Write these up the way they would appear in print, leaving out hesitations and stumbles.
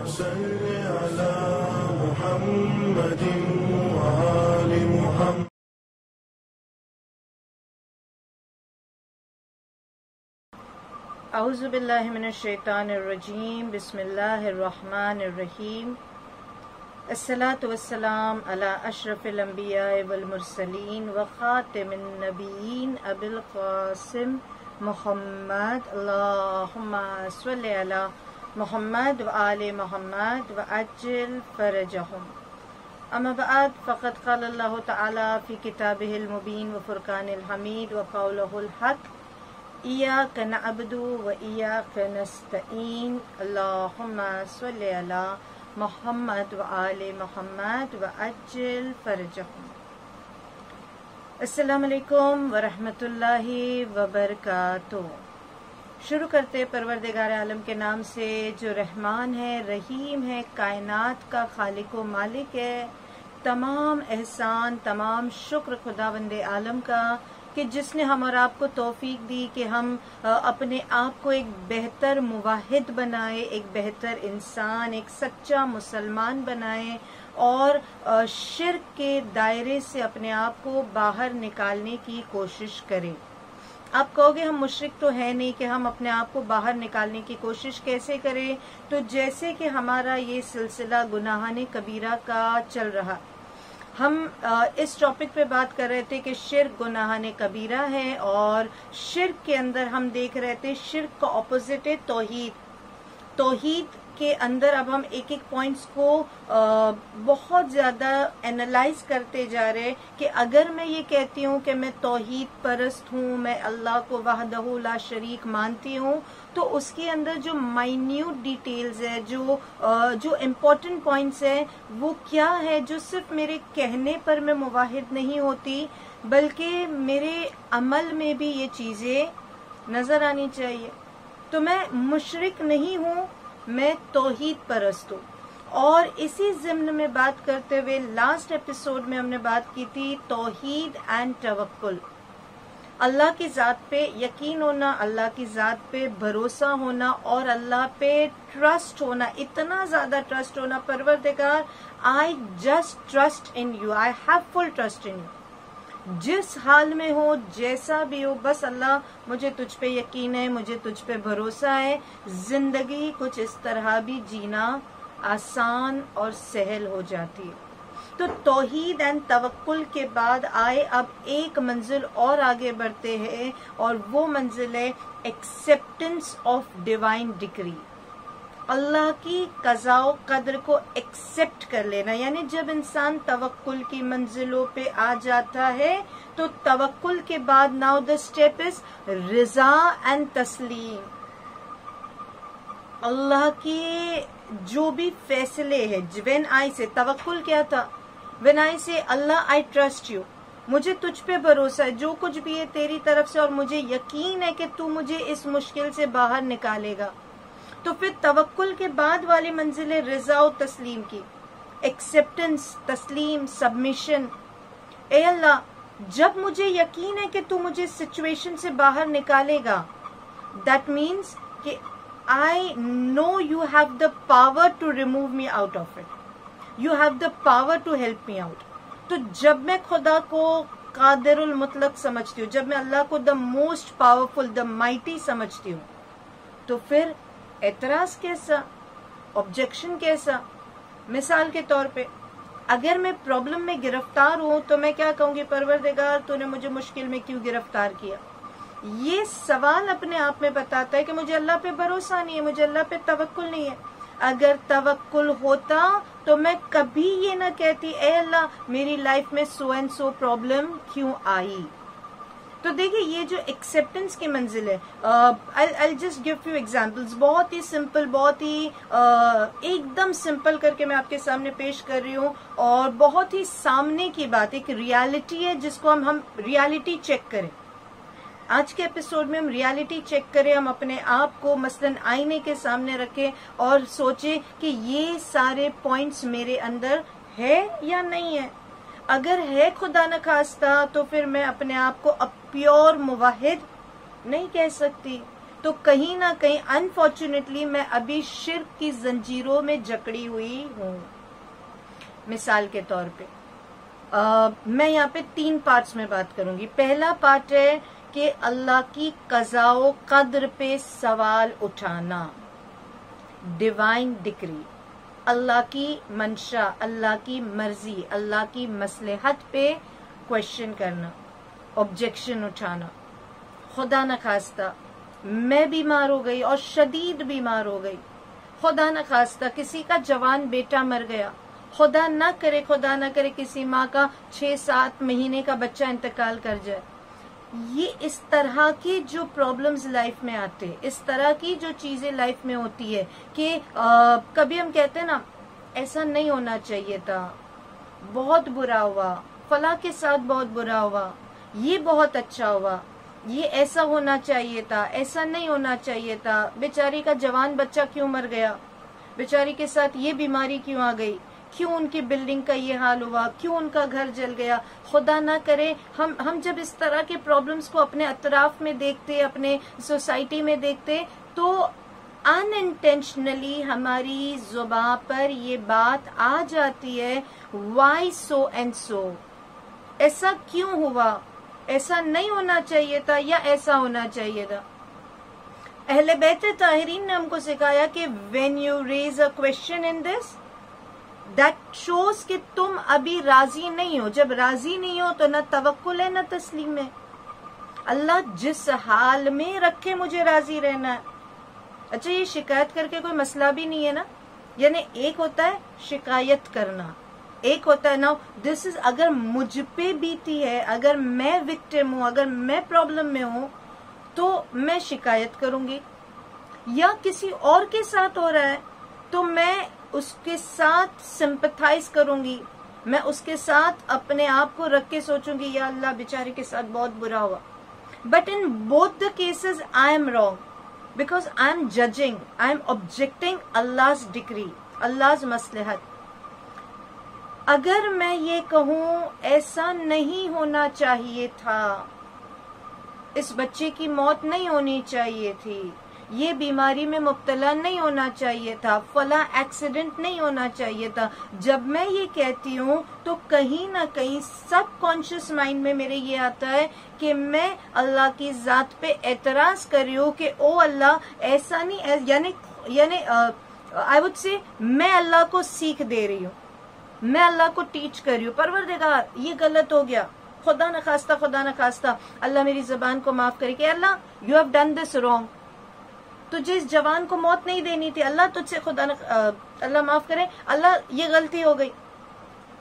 صل على محمد وآل محمد. اعوذ باللہ من الشیطان الرجیم. بسم اللہ الرحمن الرحیم. الصلاۃ والسلام علی اشرف الانبیاء والمرسلین وخاتم النبیین ابی القاسم محمد. اللہم صل علی محمد وآل محمد وعجل فرجہم. اما بعد فقد قال اللہ تعالی فی کتابہ المبین وفرقان الحمید وقولہ الحق ایاک نعبد و ایاک نستعین. اللہم صل علی محمد وآل محمد وعجل فرجہم. السلام علیکم ورحمۃ اللہ وبرکاتہ. شروع کرتے پروردگار عالم کے نام سے جو رحمان ہے، رحیم ہے، کائنات کا خالق و مالک ہے. تمام احسان، تمام شکر خداوند عالم کا کہ جس نے ہم اور آپ کو توفیق دی کہ ہم اپنے آپ کو ایک بہتر موحد بنائے، ایک بہتر انسان، ایک سچا مسلمان بنائے اور شرک کے دائرے سے اپنے آپ کو باہر نکالنے کی کوشش کریں. آپ کہو گے ہم مشرک تو ہے نہیں کہ ہم اپنے آپ کو باہر نکالنے کی کوشش کیسے کریں؟ تو جیسے کہ ہمارا یہ سلسلہ گناہان کبیرہ کا چل رہا، ہم اس ٹاپک پہ بات کر رہے تھے کہ شرک گناہان کبیرہ ہے، اور شرک کے اندر ہم دیکھ رہے تھے شرک کا اپوزٹ ہے توحید. توحید کے اندر اب ہم ایک ایک پوائنٹس کو بہت زیادہ انالائز کرتے جا رہے کہ اگر میں یہ کہتی ہوں کہ میں توحید پرست ہوں، میں اللہ کو وحدہ لا شریک مانتی ہوں، تو اس کے اندر جو مائنیوٹ ڈیٹیلز ہے، جو امپورٹنٹ پوائنٹس ہیں، وہ کیا ہے جو صرف میرے کہنے پر میں موحد نہیں ہوتی بلکہ میرے عمل میں بھی یہ چیزیں نظر آنی چاہیے. تو میں مشرک نہیں ہوں، میں توحید پرست ہوں. اور اسی ضمن میں بات کرتے ہوئے لاسٹ ایپیسوڈ میں ہم نے بات کی تھی توحید اینڈ توکل. اللہ کی ذات پہ یقین ہونا، اللہ کی ذات پہ بھروسہ ہونا اور اللہ پہ ٹرسٹ ہونا، اتنا زیادہ ٹرسٹ ہونا. پروردگار I just trust in you, I have full trust in you. جس حال میں ہو، جیسا بھی ہو، بس اللہ مجھے تجھ پہ یقین ہے، مجھے تجھ پہ بھروسہ ہے. زندگی کچھ اس طرح بھی جینا آسان اور سہل ہو جاتی ہے. تو توحید اینڈ توکل کے بعد آئے اب ایک منزل اور آگے بڑھتے ہیں، اور وہ منزل ہے ایکسیپٹنس آف ڈیوائن ڈکری. اللہ کی قضاء و قدر کو ایکسپٹ کر لینا. یعنی جب انسان توکل کی منزلوں پہ آ جاتا ہے تو توکل کے بعد now the step is Raza and تسلیم. اللہ کے جو بھی فیصلے ہیں، وین آئی سے توکل کیا تھا، وین آئی سے اللہ آئی ٹرسٹ یو، مجھے تجھ پہ بھروسہ ہے، جو کچھ بھی ہے تیری طرف سے اور مجھے یقین ہے کہ تو مجھے اس مشکل سے باہر نکالے گا. تو پھر توکل کے بعد والی منزل ہے رضا و تسلیم کی، ایکسیپٹنس، تسلیم، سبمیشن. اے اللہ، جب مجھے یقین ہے کہ تو مجھے سچویشن سے باہر نکالے گا، دیٹ مینس کہ I know you have the power to remove me out of it, you have the power to help me out. تو جب میں خدا کو قادر المطلق سمجھتی ہوں، جب میں اللہ کو the most powerful, the mighty سمجھتی ہوں، تو پھر اعتراض کیسا، آبجیکشن کیسا؟ مثال کے طور پہ اگر میں پرابلم میں گرفتار ہوں تو میں کیا کہوں گی؟ پروردگار تو نے مجھے مشکل میں کیوں گرفتار کیا؟ یہ سوال اپنے آپ میں بتاتا ہے کہ مجھے اللہ پہ بھروسہ نہیں ہے، مجھے اللہ پہ توکل نہیں ہے. اگر توکل ہوتا تو میں کبھی یہ نہ کہتی اے اللہ میری لائف میں سو اینڈ سو پرابلم کیوں آئی. تو دیکھیے یہ جو ایکسیپٹنس کی منزل ہے، I'll just give few examples. بہت ہی سمپل، بہت ہی ایک دم سمپل کر کے میں آپ کے سامنے پیش کر رہی ہوں، اور بہت ہی سامنے کی بات، ایک ریالٹی ہے جس کو ہم ریالٹی چیک کریں. آج کے ایپیسوڈ میں ہم ریالٹی چیک کریں، ہم اپنے آپ کو مثلاً آئینے کے سامنے رکھیں اور سوچیں کہ یہ سارے پوائنٹس میرے اندر ہے یا نہیں ہے. اگر ہے خدا نخواستہ تو پھر میں اپنے آپ کو اب پیور موحد نہیں کہہ سکتی. تو تو کہیں نہ کہیں انفارچونیٹلی میں ابھی شرک کی زنجیروں میں جکڑی ہوئی ہوں. مثال کے طور پہ میں یہاں پہ 3 پارٹس میں بات کروں گی. پہلا پارٹ ہے کہ اللہ کی قضاء و قدر پہ سوال اٹھانا، ڈیوائن ڈکری، اللہ کی منشا، اللہ کی مرضی، اللہ کی مصلحت پہ کوشچن کرنا، آبجیکشن اٹھانا. خدا نخواستہ میں بیمار ہو گئی اور شدید بیمار ہو گئی، خدا نخواستہ کسی کا جوان بیٹا مر گیا، خدا نہ کرے کسی ماں کا 6-7 مہینے کا بچہ انتقال کر جائے. یہ اس طرح کی جو پرابلمز لائف میں آتے، اس طرح کی جو چیزیں لائف میں ہوتی ہے کہ کبھی ہم کہتے ہیں نا ایسا نہیں ہونا چاہیے تھا، بہت برا ہوا، فلاں کے ساتھ بہت برا ہوا، یہ بہت اچھا ہوا، یہ ایسا ہونا چاہیے تھا، ایسا نہیں ہونا چاہیے تھا، بیچاری کا جوان بچہ کیوں مر گیا، بیچاری کے ساتھ یہ بیماری کیوں آ گئی، کیوں ان کی بلڈنگ کا یہ حال ہوا، کیوں ان کا گھر جل گیا. خدا نہ کرے ہم جب اس طرح کے پرابلمز کو اپنے اطراف میں دیکھتے، اپنے سوسائٹی میں دیکھتے، تو ان انٹینشنلی ہماری زبان پر یہ بات آ جاتی ہے، وائی سو اینڈ سو، ایسا کیوں ہوا، ایسا نہیں ہونا چاہیے تھا یا ایسا ہونا چاہیے تھا. اہل بیت طاہرین نے ہم کو سکھایا کہ when you raise a question in this that shows کہ تم ابھی راضی نہیں ہو. جب راضی نہیں ہو تو نہ توکل ہے نہ تسلیم ہے. اللہ جس حال میں رکھے مجھے راضی رہنا ہے. اچھا یہ شکایت کر کے کوئی مسئلہ بھی نہیں ہے نا، یعنی ایک ہوتا ہے شکایت کرنا، ایک ہوتا ہے نا دس از، اگر مجھ پہ بیتی ہے، اگر میں وکٹم ہوں، اگر میں پرابلم میں ہوں تو میں شکایت کروں گی. یا کسی اور کے ساتھ ہو رہا ہے تو میں اس کے ساتھ سمپتھائز کروں گی، میں اس کے ساتھ اپنے آپ کو رکھ کے سوچوں گی یا اللہ بیچارے کے ساتھ بہت برا ہوا. But in both the cases I am wrong because I am judging, I am objecting Allah's decree، Allah's مصلحت. اگر میں یہ کہوں ایسا نہیں ہونا چاہیے تھا، اس بچے کی موت نہیں ہونی چاہیے تھی، یہ بیماری میں مبتلا نہیں ہونا چاہیے تھا، فلاں ایکسیڈنٹ نہیں ہونا چاہیے تھا، جب میں یہ کہتی ہوں تو کہیں نہ کہیں سب کانشیس مائنڈ میں میرے یہ آتا ہے کہ میں اللہ کی ذات پہ اعتراض کر رہی ہوں کہ او اللہ ایسا نہیں، یعنی آئی وڈ سے میں اللہ کو سیکھ دے رہی ہوں، میں اللہ کو ٹیچ کر رہی ہوں، پروردگار یہ غلط ہو گیا، خدا نخواستہ اللہ میری زبان کو معاف کرے کہ اللہ you have done this wrong, تجھے اس جوان کو موت نہیں دینی تھی، اللہ تجھ سے اللہ معاف کرے، اللہ یہ غلطی ہو گئی،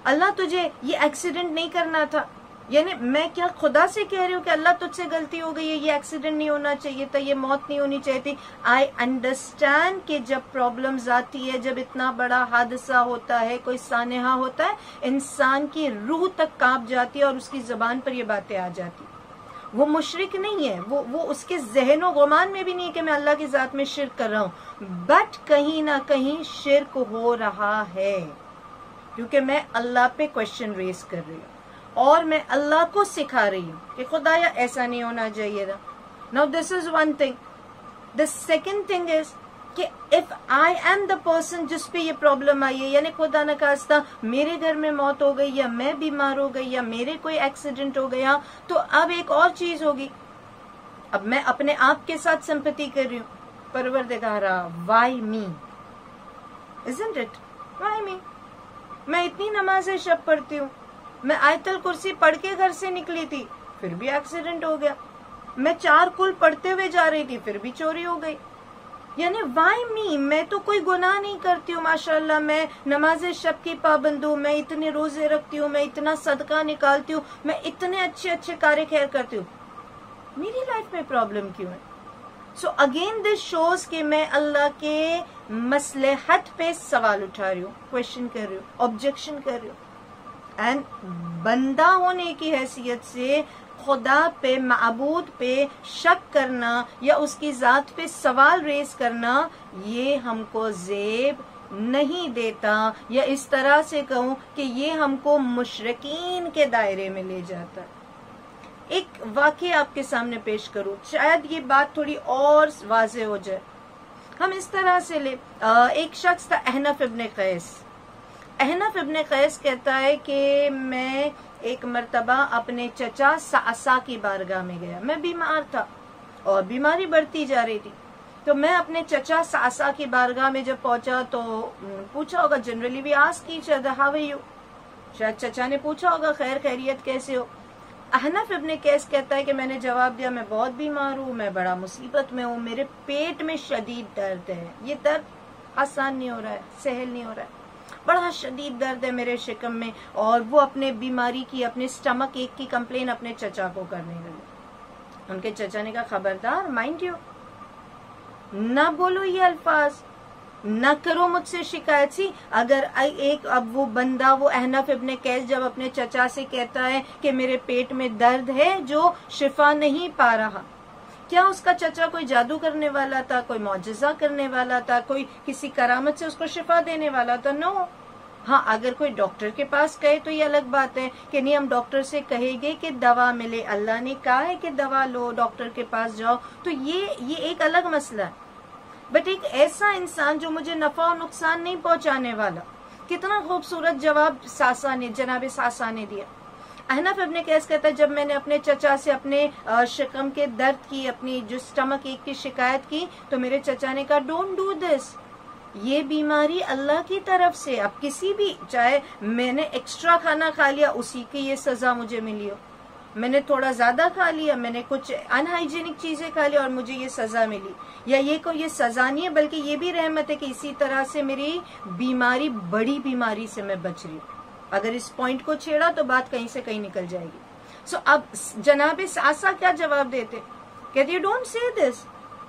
اللہ تجھے یہ ایکسیڈنٹ نہیں کرنا تھا. یعنی میں کیا خدا سے کہہ رہی ہوں کہ اللہ تجھ سے غلطی ہو گئی ہے، یہ ایکسیڈنٹ نہیں ہونا چاہیے تھا، یہ موت نہیں ہونی چاہیے تھی. آئی انڈرسٹینڈ کہ جب پرابلمز آتی ہے، جب اتنا بڑا حادثہ ہوتا ہے، کوئی سانحہ ہوتا ہے، انسان کی روح تک کانپ جاتی ہے اور اس کی زبان پر یہ باتیں آ جاتی. وہ مشرک نہیں ہے، وہ اس کے ذہن و گمان میں بھی نہیں کہ میں اللہ کی ذات میں شرک کر رہا ہوں، بٹ کہیں نہ کہیں شرک ہو رہا ہے کیونکہ میں اللہ پہ کوشچن ریز کر رہی ہوں اور میں اللہ کو سکھا رہی ہوں کہ خدایا ایسا نہیں ہونا چاہیے تھا. Now this is one thing. The second thing is کہ if I am the person جس پہ یہ پرابلم آئی ہے، یعنی خدا نخواستہ میرے گھر میں موت ہو گئی یا میں بیمار ہو گئی یا میرے کوئی ایکسیڈنٹ ہو گیا، تو اب ایک اور چیز ہوگی، اب میں اپنے آپ کے ساتھ سمپتی کر رہی ہوں، پروردگارا why me, isn't it؟ Why me? میں اتنی نماز شب پڑھتی ہوں، میں آیت الکرسی پڑھ کے گھر سے نکلی تھی پھر بھی ایکسیڈنٹ ہو گیا، میں 4 کل پڑھتے ہوئے جا رہی تھی پھر بھی چوری ہو گئی. یعنی وائی می؟ میں تو کوئی گناہ نہیں کرتی ہوں، ماشاءاللہ میں نماز شب کی پابند ہوں، میں اتنے روزے رکھتی ہوں، میں اتنا صدقہ نکالتی ہوں، میں اتنے اچھے کار خیر کرتی ہوں، میری لائف میں پرابلم کیوں ہے؟ سو اگین دس شوز کہ میں اللہ کے مصلحت پہ سوال اٹھا رہی ہوں، کوشچن کر رہی ہوں، آبجیکشن کر رہی ہوں. اینڈ بندہ ہونے کی حیثیت سے خدا پہ، معبود پہ شک کرنا یا اس کی ذات پہ سوال ریز کرنا، یہ ہم کو زیب نہیں دیتا، یا اس طرح سے کہوں کہ یہ ہم کو مشرکین کے دائرے میں لے جاتا ہے. ایک واقعہ آپ کے سامنے پیش کروں، شاید یہ بات تھوڑی اور واضح ہو جائے. ہم اس طرح سے ایک شخص تھا احنف ابن قیس. احنف ابن قیس کہتا ہے کہ میں ایک مرتبہ اپنے چچا سعصا کی بارگاہ میں گیا. میں بیمار تھا اور بیماری بڑھتی جا رہی تھی، تو میں اپنے چچا سعصا کی بارگاہ میں جب پہنچا تو پوچھا ہوگا، جنرلی بھی ask each other how are you, شاید چچا نے پوچھا ہوگا خیر خیریت کیسے ہو. احنف ابن قیس کہتا ہے کہ میں نے جواب دیا میں بہت بیمار ہوں، میں بڑا مصیبت میں ہوں، میرے پیٹ میں شدید درد ہے. یہ درد آسان نہیں ہو رہا ہے، سہل نہیں ہو رہا ہے، بڑا شدید درد ہے میرے شکم میں. اور وہ اپنے بیماری کی، اپنے سٹمک ایک کی کمپلین اپنے چچا کو کرنے لگے. ان کے چچا نے کہا خبردار، مائنڈ یو، نہ بولو یہ الفاظ، نہ کرو مجھ سے شکایت. سی اگر اب وہ بندہ، وہ احنف ابن قیس جب اپنے چچا سے کہتا ہے کہ میرے پیٹ میں درد ہے جو شفا نہیں پا رہا، کیا اس کا چچا کوئی جادو کرنے والا تھا، کوئی معجزہ کرنے والا تھا، کوئی کسی کرامت سے اس کو شفا دینے والا تھا؟ نو. ہاں اگر کوئی ڈاکٹر کے پاس گئے تو یہ الگ بات ہے کہ نہیں، ہم ڈاکٹر سے کہیں گے کہ دوا ملے، اللہ نے کہا ہے کہ دوا لو، ڈاکٹر کے پاس جاؤ، تو یہ ایک الگ مسئلہ ہے. بٹ ایک ایسا انسان جو مجھے نفع و نقصان نہیں پہنچانے والا، کتنا خوبصورت جواب جناب سعصا نے دیا. احنف ابن قیس کہتا ہے جب میں نے اپنے چچا سے اپنے شکم کے درد کی، اپنی جو سٹمک ایک کی شکایت کی، تو میرے چچا نے کہا ڈونٹ ڈو دس، یہ بیماری اللہ کی طرف سے. اب کسی بھی، چاہے میں نے ایکسٹرا کھانا کھا لیا اسی کی یہ سزا مجھے ملی ہو، میں نے تھوڑا زیادہ کھا لیا، میں نے کچھ ان ہائیجینک چیزیں کھا لی اور مجھے یہ سزا ملی، یا یہ سزا نہیں ہے بلکہ یہ بھی رحمت ہے کہ اسی طرح سے میری بیماری، بڑی بیماری سے میں بچ رہی ہوں. اگر اس پوائنٹ کو چھیڑا تو بات کہیں سے کہیں نکل جائے گی. سو اب جناب سعصا کیا جواب دیتے؟ کہتے یو ڈونٹ سے دس،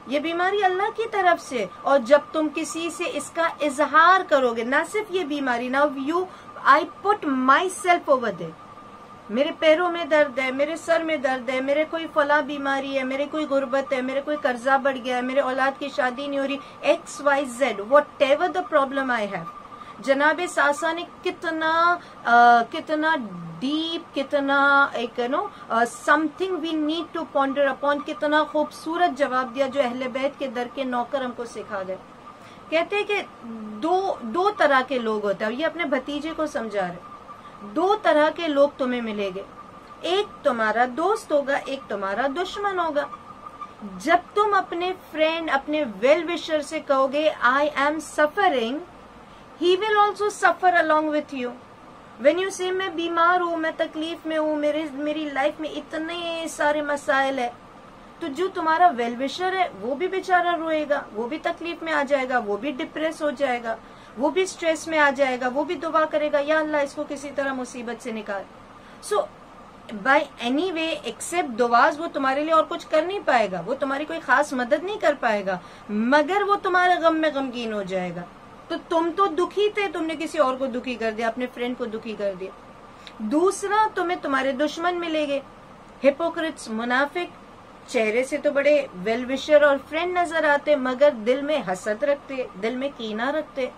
یہ بیماری اللہ کی طرف سے، اور جب تم کسی سے اس کا اظہار کرو گے، نہ صرف یہ بیماری، نہ آئی پٹ مائی سیلف اوور دیر، میرے پیروں میں درد ہے، میرے سر میں درد ہے، میرے کوئی فلاں بیماری ہے، میرے کوئی غربت ہے، میرے کوئی قرضہ بڑھ گیا ہے، میرے اولاد کی شادی نہیں ہو رہی، X Y Z, whatever the problem I have. جناب سعصا نے کتنا ڈیپ، کتنا ایک something we need to ponder upon, کتنا خوبصورت جواب دیا جو اہل بیت کے در کے نوکر ہم کو سکھا گئے. کہتے ہیں کہ دو طرح کے لوگ ہوتے ہیں، یہ اپنے بھتیجے کو سمجھا رہے. 2 طرح کے لوگ تمہیں ملیں گے، ایک تمہارا دوست ہوگا، ایک تمہارا دشمن ہوگا. جب تم اپنے فرینڈ، اپنے ویل وشر سے کہو گے I am suffering, he will also suffer along with you. when you say میں بیمار ہوں، میں تکلیف میں ہوں، میری لائف میں اتنے سارے مسائل ہے، تو جو تمہارا ویل وشر ہے وہ بھی بیچارہ روئے گا، وہ بھی تکلیف میں آ جائے گا، وہ بھی ڈپریس ہو جائے گا، وہ بھی سٹریس میں آ جائے گا، وہ بھی دعا کرے گا یا اللہ اس کو کسی طرح مصیبت سے نکال. So by any way except دعاز، وہ تمہارے لیے اور کچھ کر نہیں پائے گا، وہ تمہاری کوئی خاص مدد نہیں کر پائے گا، مگر وہ تمہارے غم میں غمگین ہو جائے گا. تو تم تو دکھی تھے، تم نے کسی اور کو دکھی کر دیا، اپنے فرینڈ کو دکھی کر دیا. دوسرا تمہیں تمہارے دشمن ملے گے، ہپوکریٹس، منافق، چہرے سے تو بڑے ویل وشر اور فرینڈ نظر آتے مگر دل میں حسد رکھتے، دل میں کینہ رکھتے.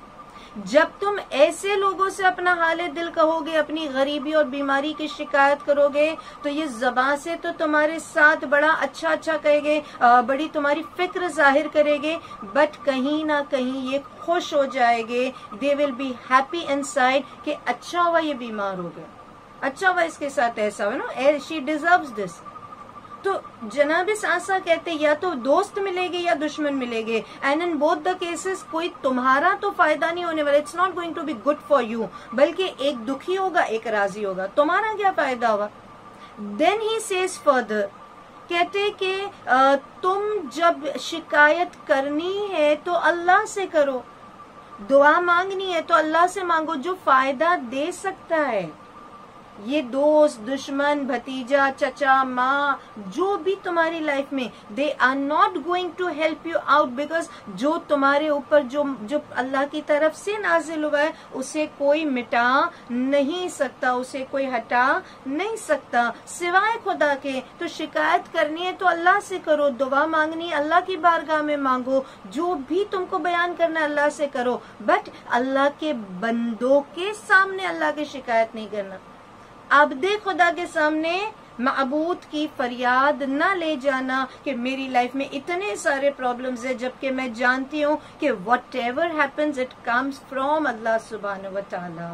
جب تم ایسے لوگوں سے اپنا حال دل کہو گے، اپنی غریبی اور بیماری کی شکایت کرو گے، تو یہ زبان سے تو تمہارے ساتھ بڑا اچھا کہے گے، بڑی تمہاری فکر ظاہر کرے گے، بٹ کہیں نہ کہیں یہ خوش ہو جائے گے، they will be happy inside کہ اچھا ہوا یہ بیمار ہو گیا، اچھا ہوا اس کے ساتھ ایسا ہوا نا، شی ڈیزروز دس. تو جناب سعصا کہتے یا تو دوست ملے گے یا دشمن ملے گے، and in both the cases کوئی تمہارا تو فائدہ نہیں ہونے والا، it's not going to be good for you, بلکہ ایک دکھی ہوگا ایک راضی ہوگا، تمہارا کیا فائدہ ہوگا. دین ہی سیز فردر، کہتے کہ تم جب شکایت کرنی ہے تو اللہ سے کرو، دعا مانگنی ہے تو اللہ سے مانگو جو فائدہ دے سکتا ہے. یہ دوست، دشمن، بھتیجا، چچا، ماں، جو بھی تمہاری لائف میں، they are not going to help you out, because جو تمہارے اوپر جو اللہ کی طرف سے نازل ہوا ہے اسے کوئی مٹا نہیں سکتا، اسے کوئی ہٹا نہیں سکتا سوائے خدا کے. تو شکایت کرنی ہے تو اللہ سے کرو، دعا مانگنی ہے اللہ کی بارگاہ میں مانگو، جو بھی تم کو بیان کرنا ہے اللہ سے کرو، بٹ اللہ کے بندوں کے سامنے اللہ کی شکایت نہیں کرنا. عبد خدا کے سامنے معبود کی فریاد نہ لے جانا کہ میری لائف میں اتنے سارے پرابلمز ہیں، جبکہ میں جانتی ہوں کہ whatever happens it comes from اللہ سبحانہ و تعالی۔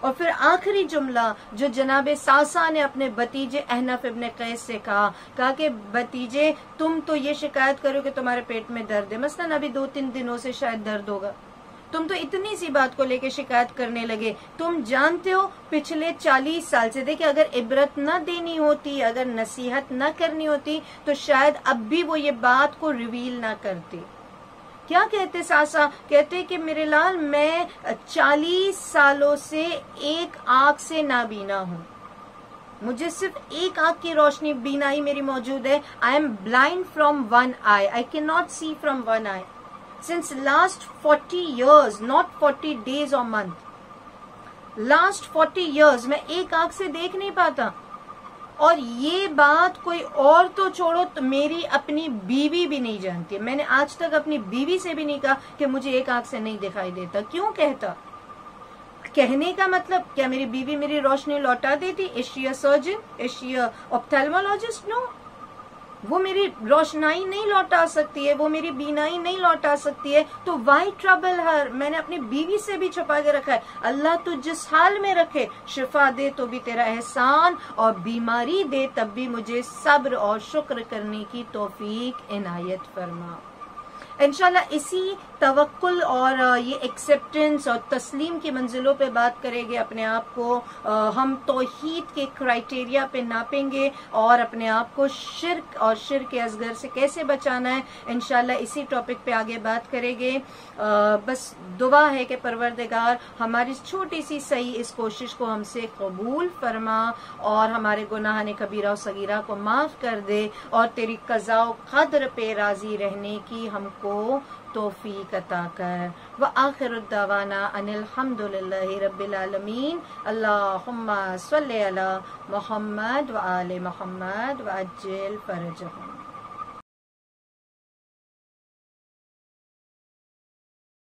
اور پھر آخری جملہ جو جناب ساسا نے اپنے بھتیجے احنف ابن قیس سے کہا کہ بھتیجے تم تو یہ شکایت کرو کہ تمہارے پیٹ میں درد ہے، مثلاً ابھی 2-3 دنوں سے شاید درد ہوگا، تم تو اتنی سی بات کو لے کے شکایت کرنے لگے، تم جانتے ہو پچھلے 40 سال سے، دیکھیں اگر عبرت نہ دینی ہوتی، اگر نصیحت نہ کرنی ہوتی تو شاید اب بھی وہ یہ بات کو ریویل نہ کرتے۔ کیا کہتے ساسا؟ کہتے کہ میرے لال میں 40 سالوں سے ایک آنکھ سے نابینا ہوں، مجھے صرف ایک آنکھ کی روشنی بینائی میری موجود ہے۔ I am blind from one eye. I cannot see from one eye. Since last 40 years, not 40 days or month. Last 40 years میں ایک آنکھ سے دیکھ نہیں پاتا، اور یہ بات کوئی اور تو چھوڑو تو میری اپنی بیوی بھی نہیں جانتی، میں نے آج تک اپنی بیوی سے بھی نہیں کہا کہ مجھے ایک آنکھ سے نہیں دکھائی دیتا۔ کیوں کہتا؟ کہنے کا مطلب کیا میری بیوی میری روشنی لوٹا دیتی؟ Is she a surgeon? Is she a ophthalmologist? No. وہ میری روشنائی نہیں لوٹا سکتی ہے، وہ میری بینائی نہیں لوٹا سکتی ہے، تو وائی ٹربل ہر؟ میں نے اپنی بیوی سے بھی چھپا کے رکھا ہے۔ اللہ تو جس حال میں رکھے، شفا دے تو بھی تیرا احسان، اور بیماری دے تب بھی مجھے صبر اور شکر کرنے کی توفیق عنایت فرما۔ انشاءاللہ اسی توکل اور یہ ایکسیپٹنس اور تسلیم کی منزلوں پہ بات کریں گے، اپنے آپ کو ہم توحید کے کرائٹیریا پہ ناپیں گے، اور اپنے آپ کو شرک اور شرک اصغر سے کیسے بچانا ہے، انشاءاللہ اسی ٹاپک پہ آگے بات کریں گے۔ بس دعا ہے کہ پروردگار ہماری چھوٹی سی صحیح اس کوشش کو ہم سے قبول فرما، اور ہمارے گناہ کبیرہ و صغیرہ کو معاف کر دے، اور تیری قضاء و قدر پہ راضی رہنے کی ہم کو توفیق عطا کر۔ وآخر الدعوانا ان الحمد للہ رب العالمین۔ اللہم صلی علی محمد وآل محمد وعجل فرجہم۔